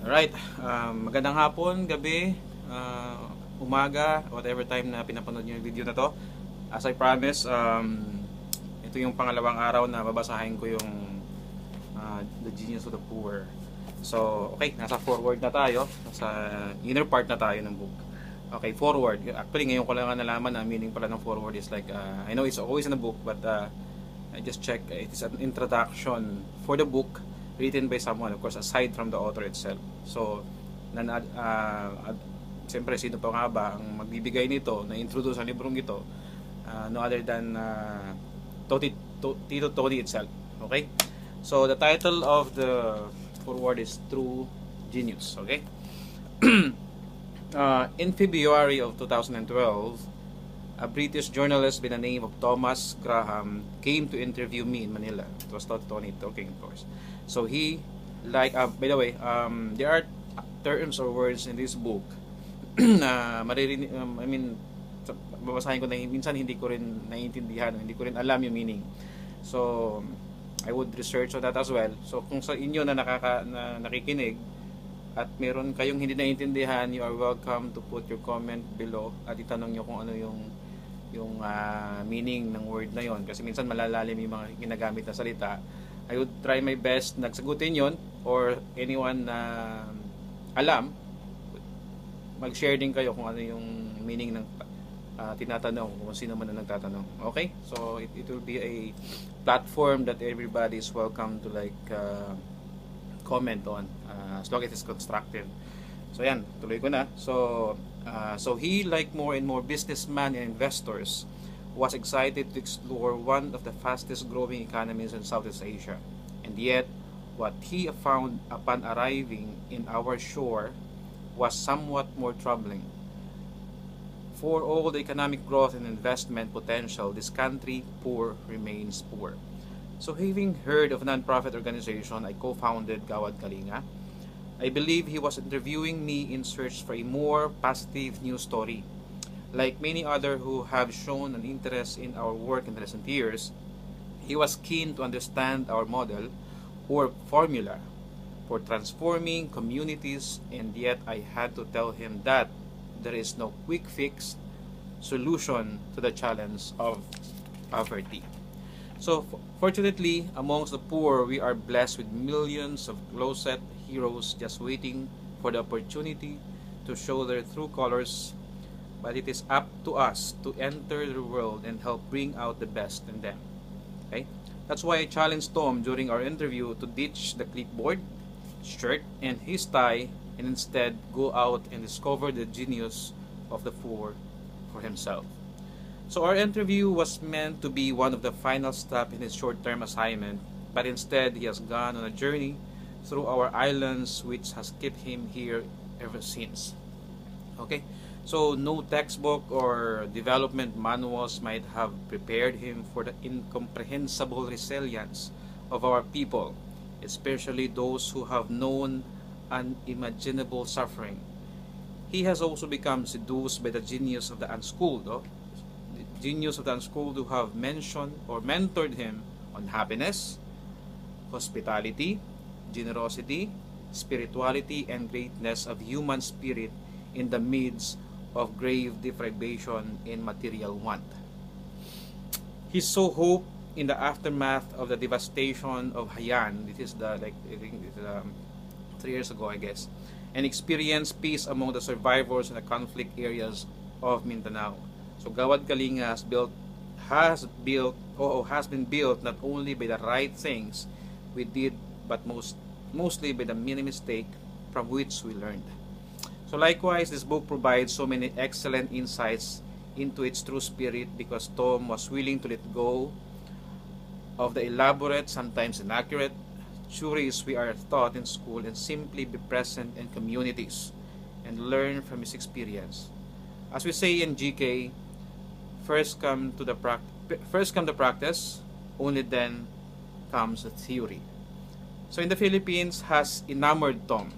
Alright, magandang hapon, gabi, umaga, whatever time na pinapanood nyo yung video na to. As I promised, ito yung pangalawang araw na babasahin ko yung The Genius of the Poor. So, okay, nasa forward na tayo, nasa inner part na tayo ng book. Okay, forward. Actually, ngayon ko lang nalaman na meaning pala ng forward is like, I know it's always in the book, but I just check, it is an introduction for the book written by someone, of course, aside from the author itself. So, siyempre, sino pa nga ba ang magbibigay nito, na-introduce ang librong ito, no other than Tito Tony itself. Okay? So, the title of the foreword is True Genius. Okay? In February of 2012, a British journalist by the name of Thomas Graham came to interview me in Manila. It was Tony talking, of course. So he, by the way, there are terms or words in this book na maririnig, babasahin ko na minsan hindi ko rin naiintindihan, hindi ko rin alam yung meaning. So, I would research on that as well. So, kung sa inyo na nakikinig at meron kayong hindi naiintindihan, you are welcome to put your comment below at itanong nyo kung ano yung meaning ng word na yon, kasi minsan malalalim yung mga ginagamit na salita. I would try my best nagsagutin yon, or anyone na alam, mag-share din kayo kung ano yung meaning ng tinatanong, kung sino man na nagtatanong. Okay? So it will be a platform that everybody is welcome to comment on, as long as it's constructive. So yan, tuloy ko na. So he, like more and more businessmen and investors, was excited to explore one of the fastest growing economies in Southeast Asia. And yet, what he found upon arriving in our shore was somewhat more troubling. For all the economic growth and investment potential, this country poor remains poor. So having heard of a non-profit organization I co-founded, Gawad Kalinga, I believe he was interviewing me in search for a more positive news story. Like many others who have shown an interest in our work in recent years, he was keen to understand our model or formula for transforming communities, and yet I had to tell him that there is no quick fix solution to the challenge of poverty. So fortunately, amongst the poor, we are blessed with millions of closet heroes just waiting for the opportunity to show their true colors. But it is up to us to enter the world and help bring out the best in them. Okay? That's why I challenged Tom during our interview to ditch the clipboard, shirt, and his tie, and instead go out and discover the genius of the poor for himself. So our interview was meant to be one of the final steps in his short-term assignment, but instead he has gone on a journey through our islands, which has kept him here ever since. Okay? So no textbook or development manuals might have prepared him for the incomprehensible resilience of our people, especially those who have known unimaginable suffering. He has also become seduced by the genius of the unschooled, who have mentioned or mentored him on happiness, hospitality, generosity, spirituality, and greatness of human spirit in the midst of grave deprivation and material want. He saw hope in the aftermath of the devastation of Haiyan. This is I think it's 3 years ago, I guess, and experienced peace among the survivors in the conflict areas of Mindanao. So Gawad Kalinga has been built not only by the right things we did, but mostly by the many mistakes from which we learned. So likewise, this book provides so many excellent insights into its true spirit, because Tom was willing to let go of the elaborate, sometimes inaccurate theories we are taught in school and simply be present in communities and learn from his experience. As we say in GK, first come the practice, only then comes the theory. So in the Philippines has enamored Tom.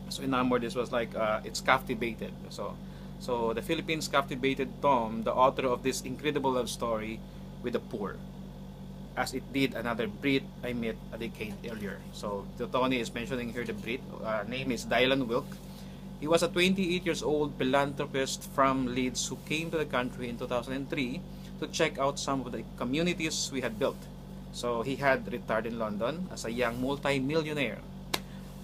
So enamored, this was like it's captivated. So the Philippines captivated Tom, the author of this incredible love story, with the poor. as it did another Brit I met a decade earlier. So Tony is mentioning here the Brit, name is Dylan Wilk. He was a 28 years old philanthropist from Leeds who came to the country in 2003 to check out some of the communities we had built. So he had retired in London as a young multi-millionaire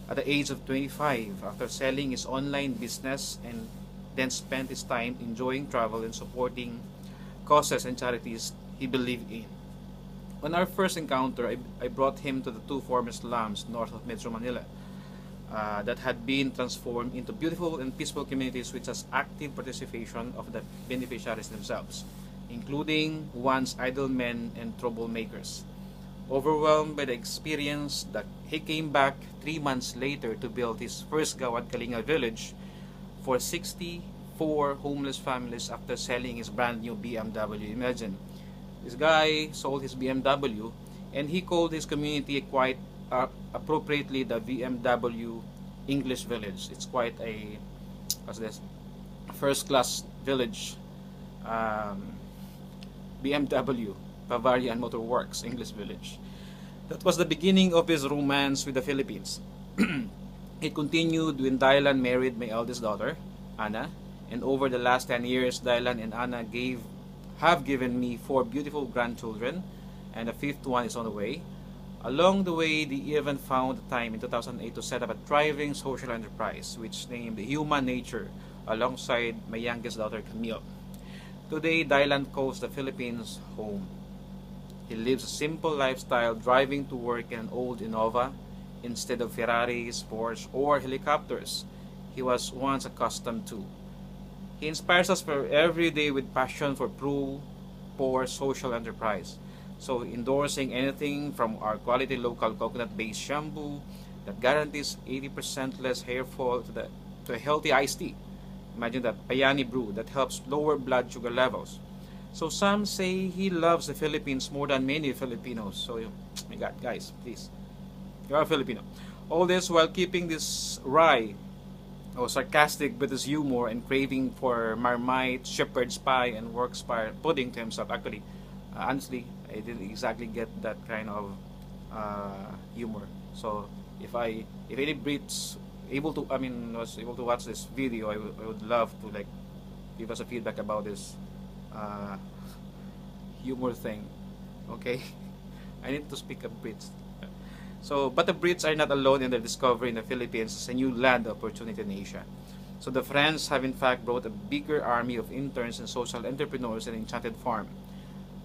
at the age of 25 after selling his online business, and then spent his time enjoying travel and supporting causes and charities he believed in. On our first encounter, I brought him to the two former slums north of Metro Manila that had been transformed into beautiful and peaceful communities with just active participation of the beneficiaries themselves, including once idle men and troublemakers. Overwhelmed by the experience, that he came back 3 months later to build his first Gawad Kalinga village for 64 homeless families after selling his brand new BMW. Imagine, this guy sold his BMW and he called his community quite appropriately the BMW English Village. It's quite a, what's this, first class village. BMW Bavarian Motor Works English Village. That was the beginning of his romance with the Philippines. It continued when Dylan married my eldest daughter, Anna, and over the last 10 years, Dylan and Anna have given me 4 beautiful grandchildren, and the 5th one is on the way. Along the way, they even found the time in 2008 to set up a thriving social enterprise, which named Human Nature, alongside my youngest daughter, Camille. Today, Dylan calls the Philippines home. He lives a simple lifestyle, driving to work in an old Innova instead of Ferraris, Porsche, or helicopters he was once accustomed to. He inspires us for every day with passion for poor social enterprise. So endorsing anything from our quality local coconut-based shampoo that guarantees 80% less hair fall to a healthy iced tea. Imagine that, Payani brew that helps lower blood sugar levels. So some say he loves the Philippines more than many Filipinos. So, my God, guys, please, you are a Filipino. All this while keeping this wry or sarcastic British humor and craving for Marmite, shepherd's pie, and works pudding to himself. Actually, honestly, I didn't exactly get that kind of humor. So if any Brits was able to watch this video, I would love to like give us a feedback about this humor thing. Okay, I need to speak a Brits. So, but the Brits are not alone in their discovery in the Philippines as a new land opportunity in Asia. So the French have in fact brought a bigger army of interns and social entrepreneurs in Enchanted Farm.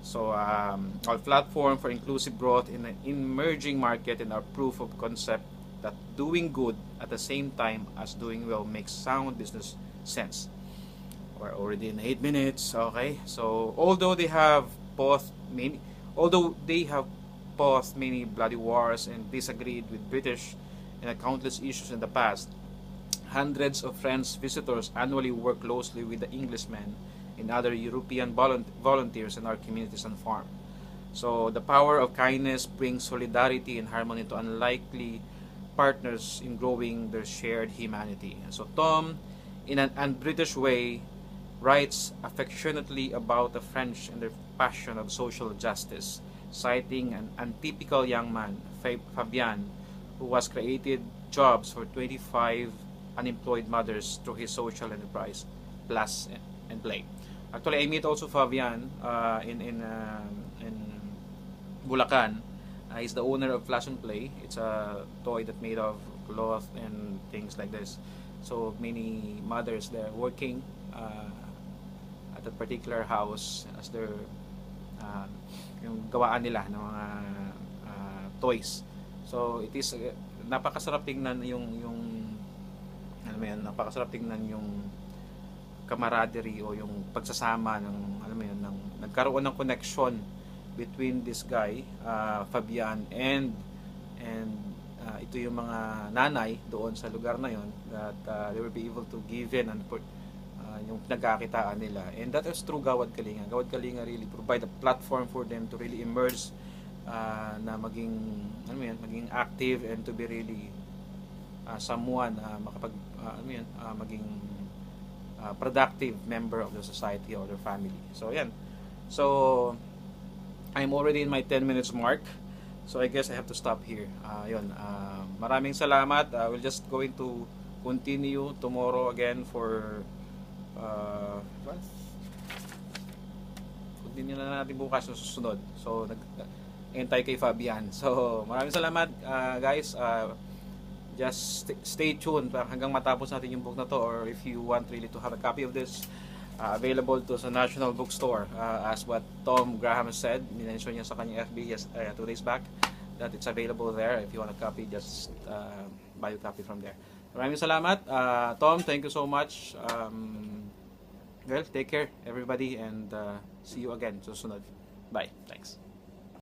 So our platform for inclusive growth in an emerging market and our proof of concept that doing good at the same time as doing well makes sound business sense. We're already in 8 minutes. Okay, so although they have paused many bloody wars and disagreed with British and countless issues in the past, hundreds of French visitors annually work closely with the Englishmen and other European volunteers in our communities and farm. So the power of kindness brings solidarity and harmony to unlikely partners in growing their shared humanity. And so Tom, in an un-British way, writes affectionately about the French and their passion of social justice, citing an untypical young man, Fabian, who has created jobs for 25 unemployed mothers through his social enterprise, Plus and Play. Actually, I meet also Fabian in Bulacan. He's the owner of Flash and Play. It's a toy that made of cloth and things like this. So many mothers there working at a particular house as their yung gawaan nila ng mga toys. So it is napakasarap tingnan yung ano mo yan, napakasarap tingnan yung camaraderie o yung pagsasama ng alam mo yun, ng nagkaroon ng connection between this guy Fabian and ito yung mga nanay doon sa lugar na yon that they will be able to give in and yung pinagkakitaan nila, and that is through Gawad Kalinga. Gawad Kalinga really provide a platform for them to really emerge na maging maging active and to be really someone makapag maging productive member of the society or their family. So yan. So I'm already in my 10 minutes mark. So I guess I have to stop here. Maraming salamat. We're just going to continue tomorrow again for well, continue na natin bukas sa susunod. So antay kay Fabian. So maraming salamat guys. Just stay tuned hanggang matapos natin yung book na to, or if you want really to have a copy of this, available to sa National Bookstore, as what Tom Graham said. Minention niya sa kanyang FB 2 days back that it's available there. If you want a copy, just buy a copy from there. Maraming salamat, Tom. Thank you so much. Well, take care everybody, and see you again susunod. Bye. Thanks.